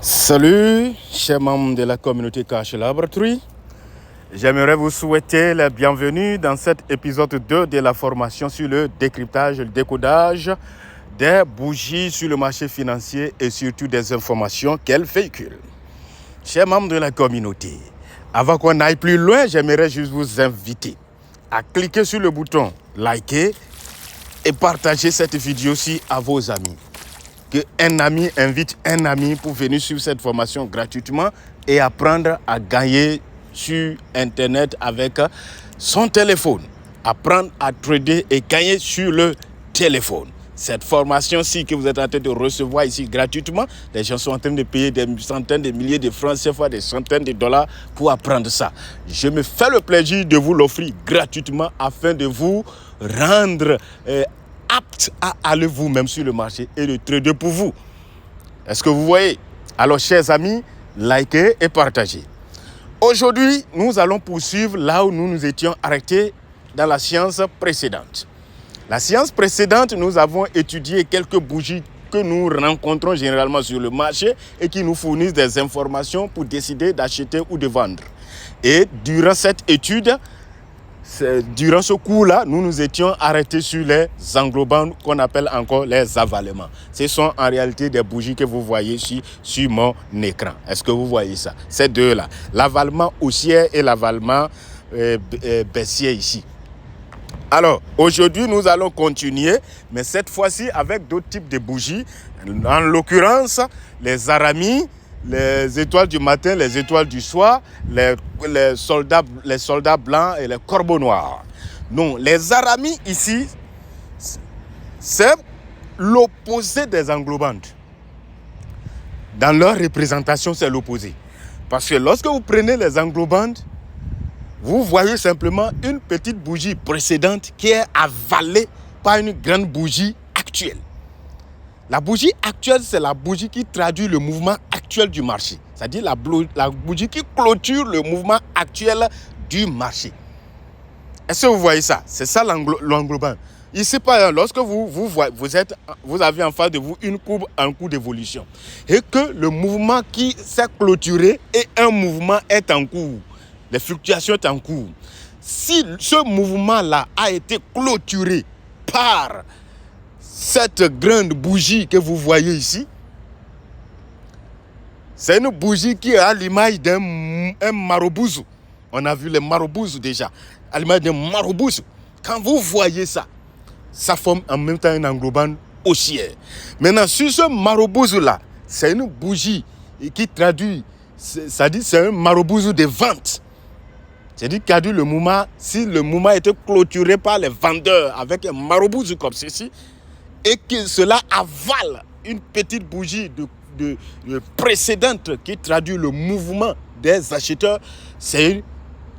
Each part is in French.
Salut, chers membres de la communauté Cash Laboratory. J'aimerais vous souhaiter la bienvenue dans cet épisode 2 de la formation sur le décryptage et le décodage des bougies sur le marché financier et surtout des informations qu'elles véhiculent. Chers membres de la communauté, avant qu'on aille plus loin, j'aimerais juste vous inviter à cliquer sur le bouton liker et partager cette vidéo-ci à vos amis. Qu'un ami invite un ami pour venir suivre cette formation gratuitement et apprendre à gagner sur Internet avec son téléphone. Apprendre à trader et gagner sur le téléphone. Cette formation-ci que vous êtes en train de recevoir ici gratuitement, les gens sont en train de payer des centaines de milliers de francs CFA, des centaines de dollars pour apprendre ça. Je me fais le plaisir de vous l'offrir gratuitement afin de vous rendre apte à aller vous-même sur le marché et de trader pour vous. Est-ce que vous voyez? Alors, chers amis, likez et partagez. Aujourd'hui, nous allons poursuivre là où nous nous étions arrêtés dans la séance précédente. La séance précédente, nous avons étudié quelques bougies que nous rencontrons généralement sur le marché et qui nous fournissent des informations pour décider d'acheter ou de vendre. Et durant cette étude, durant ce cours-là, nous nous étions arrêtés sur les englobants qu'on appelle encore les avalements. Ce sont en réalité des bougies que vous voyez ici sur mon écran. Est-ce que vous voyez ça? Ces deux-là, l'avalement haussier et l'avalement baissier ici. Alors, aujourd'hui, nous allons continuer, mais cette fois-ci avec d'autres types de bougies. En l'occurrence, les aramis, les étoiles du matin, les étoiles du soir, les soldats blancs et les corbeaux noirs. Non, les aramis ici, c'est l'opposé des englobantes. Dans leur représentation, c'est l'opposé. Parce que lorsque vous prenez les englobantes, vous voyez simplement une petite bougie précédente qui est avalée par une grande bougie actuelle. La bougie actuelle, c'est la bougie qui traduit le mouvement actuel du marché. C'est-à-dire la bougie qui clôture le mouvement actuel du marché. Est-ce que vous voyez ça? C'est ça l'englobant. Ici, par exemple, lorsque vous avez en face de vous une courbe en cours d'évolution et que le mouvement qui s'est clôturé et un mouvement est en cours, les fluctuations sont en cours. Si ce mouvement-là a été clôturé par cette grande bougie que vous voyez ici, c'est une bougie qui est à l'image d'un marobouzou. On a vu les marobouzous déjà, à l'image d'un marobouzou. Quand vous voyez ça, ça forme en même temps un englobant haussier. Maintenant, sur ce marobouzou-là, c'est une bougie qui traduit, c'est-à-dire c'est un marobouzou de vente. C'est-à-dire qu'il a dit le mouvement, si le mouvement était clôturé par les vendeurs avec un marobouzou comme ceci, et que cela avale une petite bougie de précédente qui traduit le mouvement des acheteurs, c'est une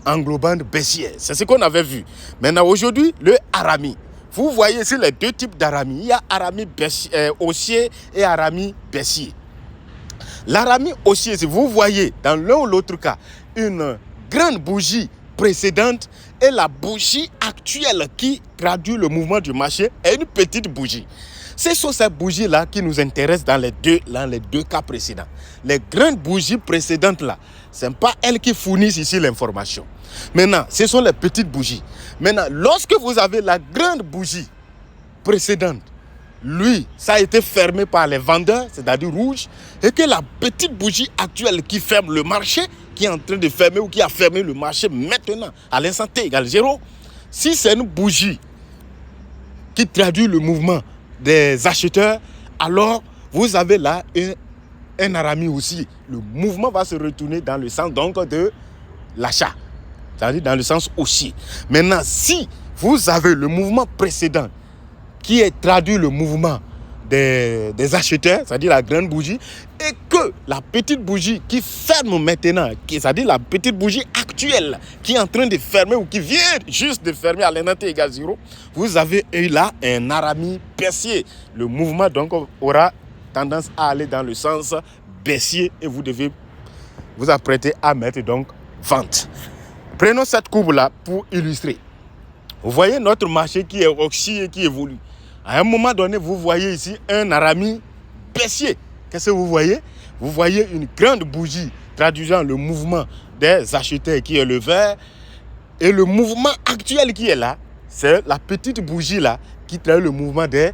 englobante baissière. C'est ce qu'on avait vu. Maintenant, aujourd'hui, le arami. Vous voyez ici les deux types d'arami. Il y a arami haussier et arami baissier. L'arami haussier, si vous voyez dans l'un ou l'autre cas, une grande bougie précédente et la bougie actuelle qui traduit le mouvement du marché est une petite bougie. Ce sont ces bougies-là qui nous intéressent dans les deux cas précédents. Les grandes bougies précédentes-là, ce n'est pas elles qui fournissent ici l'information. Maintenant, ce sont les petites bougies. Maintenant, lorsque vous avez la grande bougie précédente, lui, ça a été fermé par les vendeurs, c'est-à-dire rouge, et que la petite bougie actuelle qui ferme le marché, qui est en train de fermer ou qui a fermé le marché maintenant, à l'instant T égale 0, si c'est une bougie qui traduit le mouvement des acheteurs, alors vous avez là un arami aussi. Le mouvement va se retourner dans le sens donc de l'achat, c'est-à-dire dans le sens haussier. Maintenant, si vous avez le mouvement précédent qui est traduit le mouvement des acheteurs, c'est-à-dire la grande bougie, et que la petite bougie qui ferme maintenant, c'est-à-dire la petite bougie actuelle qui est en train de fermer ou qui vient juste de fermer à l'instant T égale 0, vous avez eu là un arami baissier. Le mouvement donc aura tendance à aller dans le sens baissier et vous devez vous apprêter à mettre donc vente. Prenons cette courbe-là pour illustrer. Vous voyez notre marché qui est haussier et qui évolue. À un moment donné, vous voyez ici un arami baissier. Qu'est-ce que vous voyez? vous voyez une grande bougie traduisant le mouvement des acheteurs qui est le vert. Et le mouvement actuel qui est là, c'est la petite bougie là qui traduit le mouvement des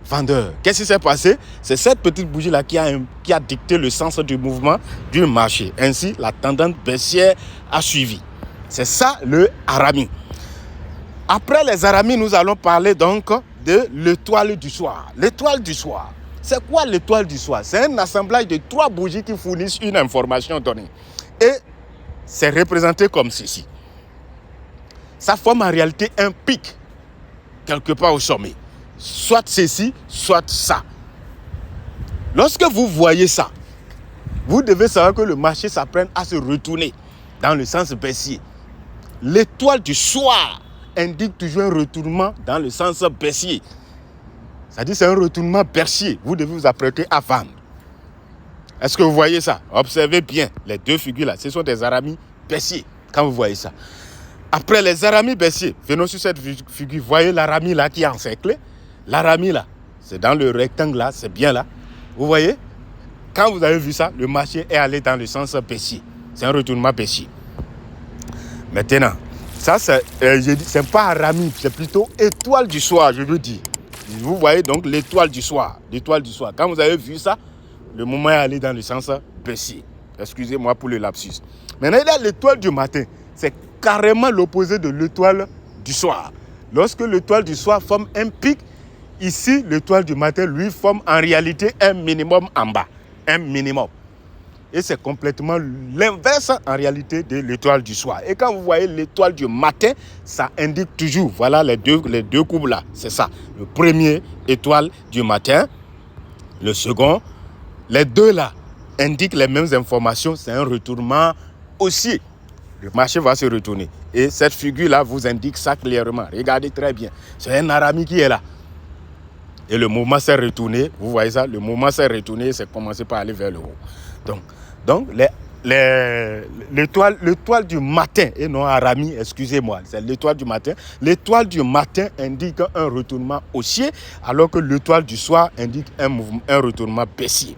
vendeurs. Qu'est-ce qui s'est passé? C'est cette petite bougie là qui a dicté le sens du mouvement du marché. Ainsi, la tendance baissière a suivi. C'est ça le harami. Après les haramis, nous allons parler donc de l'étoile du soir. L'étoile du soir. C'est quoi l'étoile du soir? C'est un assemblage de 3 bougies qui fournissent une information donnée. Et c'est représenté comme ceci. Ça forme en réalité un pic quelque part au sommet. Soit ceci, soit ça. Lorsque vous voyez ça, vous devez savoir que le marché s'apprête à se retourner dans le sens baissier. L'étoile du soir indique toujours un retournement dans le sens baissier. C'est-à-dire c'est un retournement baissier. Vous devez vous apprêter à vendre. Est-ce que vous voyez ça? Observez bien les 2 figures là. Ce sont des haramis baissiers quand vous voyez ça. Après les haramis baissiers, venons sur cette figure. Voyez l'harami là qui est encerclé. L'harami là, c'est dans le rectangle là, c'est bien là. Vous voyez? Quand vous avez vu ça, le marché est allé dans le sens baissier. C'est un retournement baissier. Maintenant, ça c'est pas harami, c'est plutôt étoile du soir, je veux dire. Vous voyez donc l'étoile du soir. L'étoile du soir. Quand vous avez vu ça, le moment est allé dans le sens baissier. Excusez-moi pour le lapsus. Maintenant, il y a l'étoile du matin. C'est carrément l'opposé de l'étoile du soir. Lorsque l'étoile du soir forme un pic, ici, l'étoile du matin, lui, forme en réalité un minimum en bas. Un minimum. Et c'est complètement l'inverse en réalité de l'étoile du soir. Et quand vous voyez l'étoile du matin, ça indique toujours, voilà les deux courbes là, c'est ça. Le premier, étoile du matin. Le second, les deux là, indiquent les mêmes informations. C'est un retournement haussier. Le marché va se retourner. Et cette figure-là vous indique ça clairement. Regardez très bien. C'est un harami qui est là. Et le mouvement s'est retourné. Vous voyez ça? Le mouvement s'est retourné et c'est commencé par aller vers le haut. Donc l'étoile du matin, et non harami, excusez-moi, c'est l'étoile du matin. L'étoile du matin indique un retournement haussier, alors que l'étoile du soir indique un retournement baissier.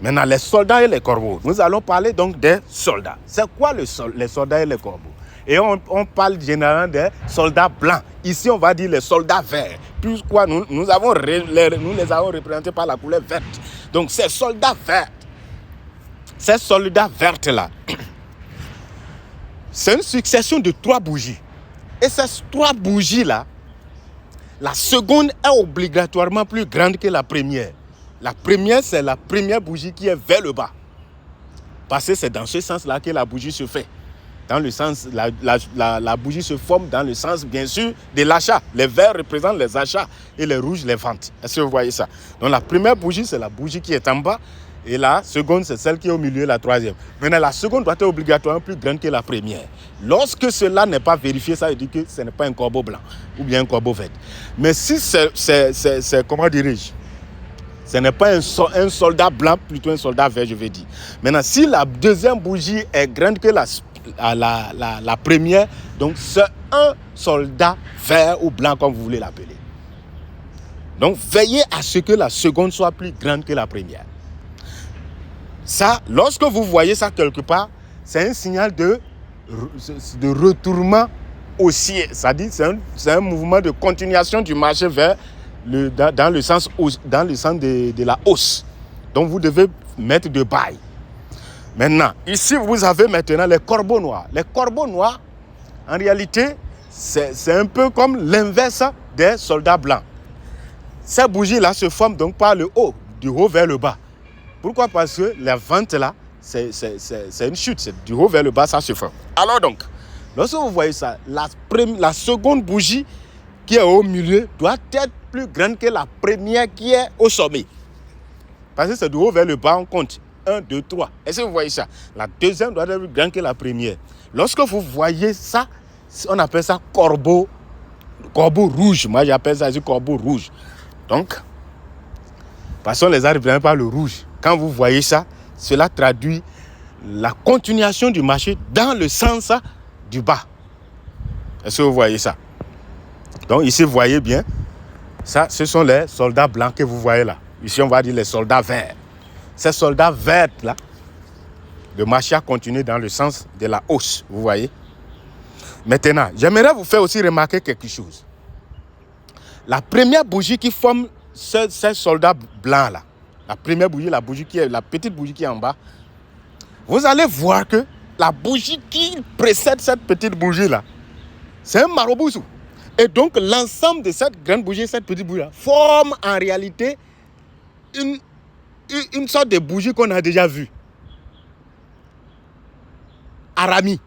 Maintenant, les soldats et les corbeaux. Nous allons parler donc des soldats. C'est quoi les soldats et les corbeaux? Et on parle généralement des soldats blancs. Ici, on va dire les soldats verts. Pourquoi nous les avons représentés par la couleur verte. Donc, ces soldats verts, là, c'est une succession de 3 bougies. Et ces 3 bougies-là, la seconde est obligatoirement plus grande que la première. La première, c'est la première bougie qui est vers le bas. Parce que c'est dans ce sens-là que la bougie se fait. Dans le sens, la bougie se forme dans le sens, bien sûr, de l'achat. Les verts représentent les achats et les rouges, les ventes. Est-ce que vous voyez ça? Donc, la première bougie, c'est la bougie qui est en bas. Et la seconde, c'est celle qui est au milieu, la troisième. Maintenant, la seconde doit être obligatoirement plus grande que la première. Lorsque cela n'est pas vérifié, ça veut dire que ce n'est pas un corbeau blanc ou bien un corbeau vert. Mais si c'est comment dirais-je? Ce n'est pas un soldat blanc, plutôt un soldat vert, je vais dire. Maintenant, si la deuxième bougie est grande que la première, donc c'est un soldat vert ou blanc, comme vous voulez l'appeler. Donc, veillez à ce que la seconde soit plus grande que la première. Ça, lorsque vous voyez ça quelque part, c'est un signal de retournement haussier. C'est-à-dire, c'est un mouvement de continuation du marché vers dans le sens de la hausse. Donc, vous devez mettre de buy. Maintenant, ici, vous avez maintenant les corbeaux noirs. Les corbeaux noirs, en réalité, c'est un peu comme l'inverse des soldats blancs. Ces bougies-là se forment donc par le haut, du haut vers le bas. Pourquoi? Parce que la vente là, c'est une chute, c'est du haut vers le bas, ça se forme. Alors donc, lorsque vous voyez ça, la seconde bougie qui est au milieu doit être plus grande que la première qui est au sommet. Parce que c'est du haut vers le bas, on compte. 1, 2, 3. Est-ce que vous voyez ça? La deuxième doit être plus grande que la première. Lorsque vous voyez ça, on appelle ça corbeau rouge. Moi, j'appelle ça du corbeau rouge. Donc, parce qu'on les a représentés par le rouge. Quand vous voyez ça, cela traduit la continuation du marché dans le sens du bas. Est-ce que vous voyez ça? Donc ici, vous voyez bien, ça, ce sont les soldats blancs que vous voyez là. Ici, on va dire les soldats verts. ces soldats verts là, le marché a continué dans le sens de la hausse, vous voyez. Maintenant, j'aimerais vous faire aussi remarquer quelque chose. La première bougie qui forme ces soldats blancs là, la première bougie, la petite bougie qui est en bas, vous allez voir que la bougie qui précède cette petite bougie là, c'est un maraboussou. Et donc l'ensemble de cette grande bougie, cette petite bougie là, forme en réalité une sorte de bougie qu'on a déjà vue. Arami.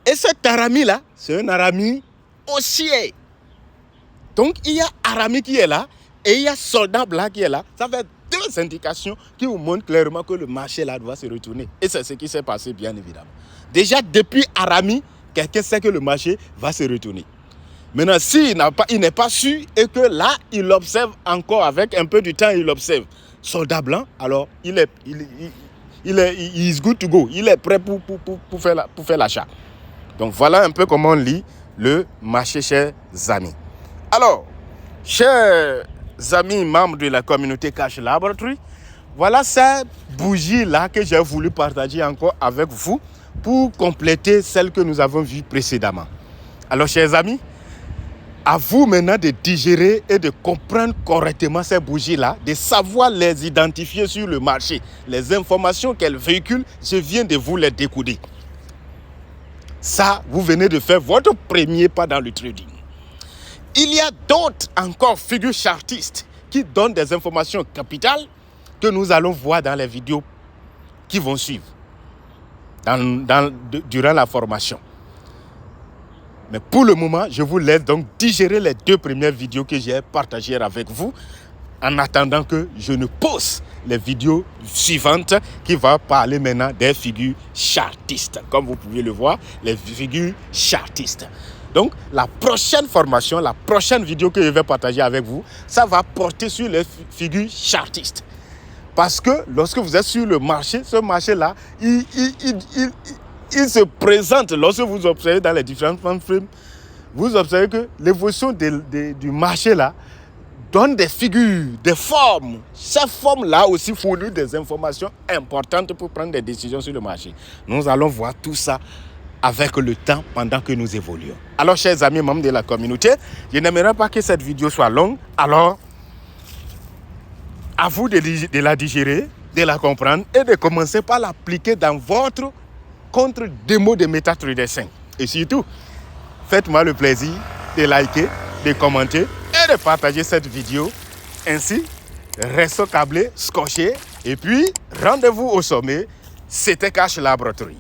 Et cet arami là, c'est un arami haussier. Donc il y a arami qui est là et il y a soldat blanc qui est là. Ça fait deux indications qui vous montrent clairement que le marché là doit se retourner. Et c'est ce qui s'est passé bien évidemment. Déjà depuis arami, quelqu'un sait que le marché va se retourner. Maintenant, s'il n'est pas sûr et que là, il observe encore avec un peu de temps, il observe soldat blanc, alors il is good to go. Il est prêt pour faire l'achat. Donc voilà un peu comment on lit le marché, chers amis. Alors, chers amis membres de la communauté Cash Laboratory, voilà cette bougie-là que j'ai voulu partager encore avec vous pour compléter celle que nous avons vue précédemment. Alors, chers amis, à vous maintenant de digérer et de comprendre correctement ces bougies-là, de savoir les identifier sur le marché. Les informations qu'elles véhiculent, je viens de vous les décoder. Ça, vous venez de faire votre premier pas dans le trading. Il y a d'autres encore figures chartistes qui donnent des informations capitales que nous allons voir dans les vidéos qui vont suivre durant la formation. Mais pour le moment, je vous laisse donc digérer les deux premières vidéos que j'ai partagées avec vous en attendant que je ne poste les vidéos suivantes qui vont parler maintenant des figures chartistes. Comme vous pouvez le voir, les figures chartistes. Donc, la prochaine formation, la prochaine vidéo que je vais partager avec vous, ça va porter sur les figures chartistes. Parce que lorsque vous êtes sur le marché, ce marché-là, il se présente, lorsque vous observez dans les différentes frames, vous observez que l'évolution du marché-là donne des figures, des formes. Ces formes-là aussi fournissent des informations importantes pour prendre des décisions sur le marché. Nous allons voir tout ça avec le temps pendant que nous évoluons. Alors, chers amis membres de la communauté, je n'aimerais pas que cette vidéo soit longue. Alors, à vous de la digérer, de la comprendre et de commencer par l'appliquer dans votre contre-démo de MetaTrader 5. Et surtout, faites-moi le plaisir de liker, de commenter et de partager cette vidéo. Ainsi, restez câblés, scotchés et puis rendez-vous au sommet. C'était Cash Laboratory.